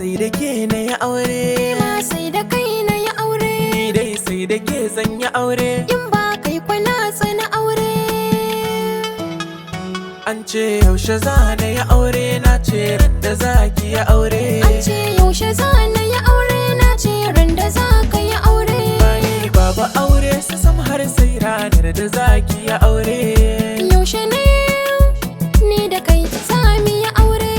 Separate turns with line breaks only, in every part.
sai da ke na yi aure,
ma sai da kai na yi aure.
ni dai sai da ke zan yi aure.
In ba kai kwana tsana aure.
An ce yaushe za na yi aure, na ce ran da za ki yi aure.
An ce yaushe za na yi aure, na ce ran da za ka yi aure.
Bani babu aure su sam har sai ranar da za ki yi aure.
Yaushe ne ni da kai za mu yi aure.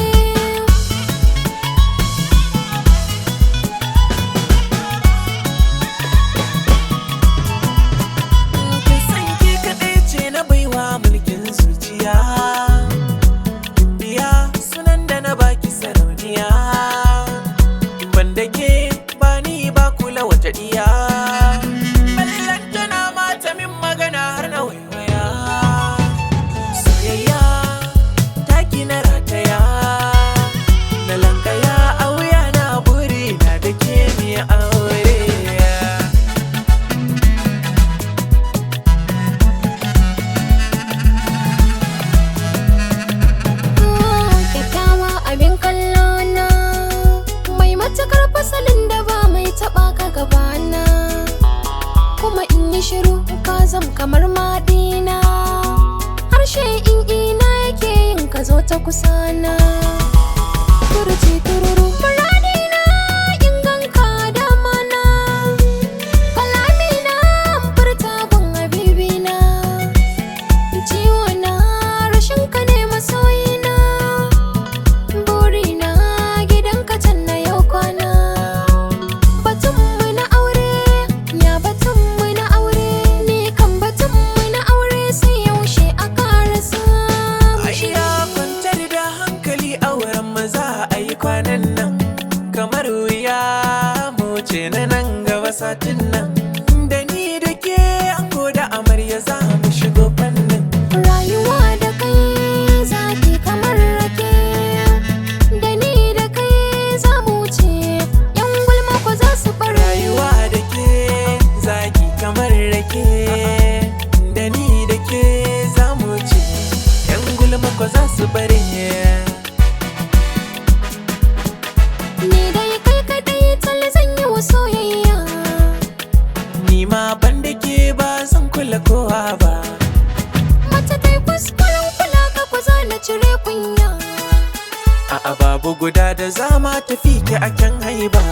Kin san ke kaɗai ce na baiwa mulkin zuciya, biya sunan da na baki sarauniya. Banda ke ba ni ba kula wata diya, ballantana mata min magana har na waiwaya. Soyayya taki na rataya, na lankaya a wuya na buri na da ke mi aure.
Kyakkyawa abin kallo na, mai matukar fasalin da ba mai taba ka gabana. Kuma in yi shiru ka zam kamar madina, harshe in ina yake yin ka zo ta kusana. Turji tururu muradina in ganka damana, kalamina furta gun habibina. Ciwo na rashin ka ne masoyina, burina gidanka can na yau kwana. Batunmu na aure, ya batunmu na aure, ni kan batunmu na aure sai yaushe a karasa.
Aiya kwantar da hankali auren maza a yi kwanan nan, kamar wuya mu ce na nan gaba satin nan. Da ni da ke ango da amarya za mu shigo fannin.
Rayuwa da kai zaki kamar rake, da ni da kai za mu wuce, yan gulma ko za su bar
Rayuwa da ke zaki kamar rake, da ni da ke za mu ce yan gulma ko za su bare.
ni dai kai kadai tal zan yi wa soyayya.
Ni ma ban da ke ba zan kula kowa ba.
Mace ta yi kuskuren kula ka ko za na cire kunya.
A'a babu guda da zama tafi ki a kyan haiba.